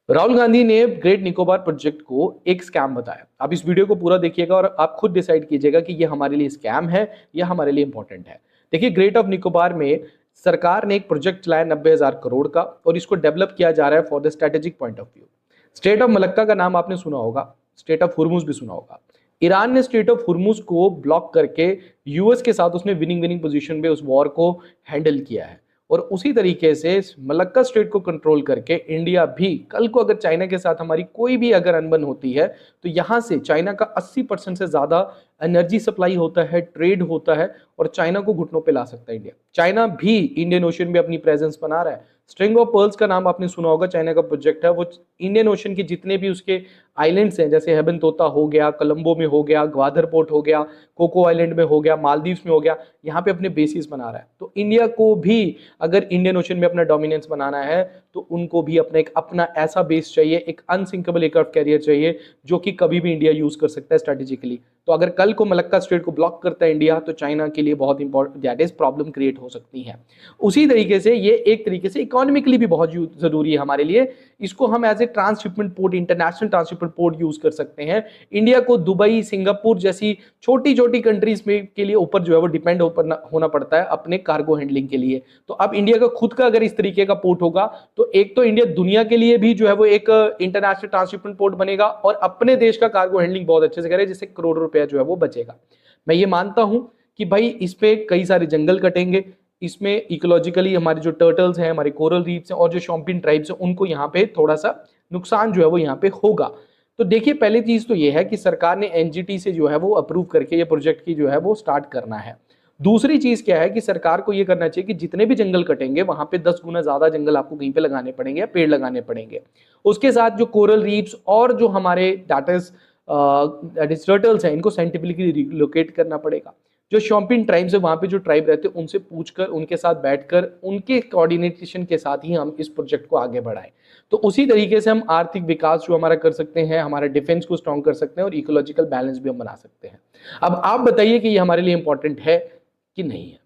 राहुल गांधी ने great Nicobar project को एक स्कैम बताया। आप इस वीडियो को पूरा देखिएगा और आप खुद डिसाइड कीजिएगा कि ये हमारे लिए स्कैम है या हमारे लिए इंपॉर्टेंट है। देखिए, ग्रेट ऑफ निकोबार में सरकार ने एक प्रोजेक्ट चलाया 90,000 करोड़ का और इसको डेवलप किया जा रहा है for the strategic point of view. State of Malacca का नाम आपने सुना होगा, स्टेट ऑफ हुर्मुज भी सुना होगा। ईरान ने स्टेट ऑफ हुर्मुज को ब्लॉक करके यूएस के साथ उसने विनिंग विनिंग पोजीशन पे उस वॉर को हैंडल किया है। और उसी तरीके से मलक्का स्टेट को कंट्रोल करके इंडिया भी कल को अगर चाइना के साथ हमारी कोई भी अगर अनबन होती है तो यहां से चाइना का 80% से ज्यादा एनर्जी सप्लाई होता है, ट्रेड होता है और चाइना को घुटनों पे ला सकता है इंडिया। चाइना भी इंडियन ओशन में अपनी प्रेजेंस बना रहा है। स्ट्रिंग ऑफ पर्ल्स का नाम आपने सुना होगा, चाइना का प्रोजेक्ट है। वो इंडियन ओशन के जितने भी उसके आइलैंड्स हैं, जैसे हेबन तोता हो गया, कोलंबो में हो गया, ग्वादर पोर्ट हो गया, कोको आइलैंड में हो गया, मालदीव्स में हो गया, यहाँ पे अपने बेसिस बना रहा है। तो इंडिया को भी अगर इंडियन ओशन में अपना डोमिनेंस बनाना है तो उनको भी अपना ऐसा बेस चाहिए, एक अनसिंकेबल एयरक्राफ्ट कैरियर चाहिए जो कि कभी भी इंडिया यूज कर सकता है स्ट्रेटेजिकली। तो अगर कल को मलक्का स्ट्रेट को ब्लॉक करता है इंडिया तो चाइना के लिए बहुत important that is problem create हो सकती है। उसी तरीके से ये एक तरीके से इकोनॉमिकली भी बहुत जरूरी है हमारे लिए। इसको हम as a transhipment port, international transhipment port use कर सकते हैं। इंडिया को दुबई, सिंगापुर जैसी छोटी छोटी कंट्रीज में के लिए ऊपर जो है वो डिपेंड होना पड़ता है अपने कार्गो हैंडलिंग के लिए। तो अब इंडिया का खुद का अगर इस तरीके का पोर्ट होगा तो एक तो इंडिया दुनिया के लिए भी जो है वो एक इंटरनेशनल ट्रांसशिपमेंट पोर्ट बनेगा और अपने देश का कार्गो हैंडलिंग बहुत अच्छे से करे, जिससे करोड़ों रुपया जो है वो बचेगा। मैं ये मानता हूं कि भाई इस पे कई सारे जंगल कटेंगे, इसमें इकोलॉजिकली हमारे जो टर्टल्स हैं, हमारे कोरल रीफ्स हैं और जो शॉम्पिन ट्राइब्स हैं उनको यहाँ पे थोड़ा सा नुकसान जो है वो यहाँ पे होगा। तो देखिए, पहली चीज तो ये है कि सरकार ने एनजीटी से जो है वो अप्रूव करके ये प्रोजेक्ट की जो है वो स्टार्ट करना है। दूसरी चीज क्या है कि सरकार को ये करना चाहिए कि जितने भी जंगल कटेंगे वहां पे 10 गुना ज्यादा जंगल आपको कहीं पे लगाने पड़ेंगे या पेड़ लगाने पड़ेंगे। उसके साथ जो कोरल रीफ्स और जो हमारे टर्टल्स हैं इनको साइंटिफिकली रिलोकेट करना पड़ेगा। जो शॉम्पिन ट्राइब्स है वहां पे जो ट्राइब रहते हैं उनसे पूछकर, उनके साथ बैठकर, उनके कोऑर्डिनेशन के साथ ही हम इस प्रोजेक्ट को आगे बढ़ाएं। तो उसी तरीके से हम आर्थिक विकास जो हमारा कर सकते हैं, हमारे डिफेंस को स्ट्रॉन्ग कर सकते हैं और इकोलॉजिकल बैलेंस भी हम बना सकते हैं। अब आप बताइए कि ये हमारे लिए इंपॉर्टेंट है कि नहीं है।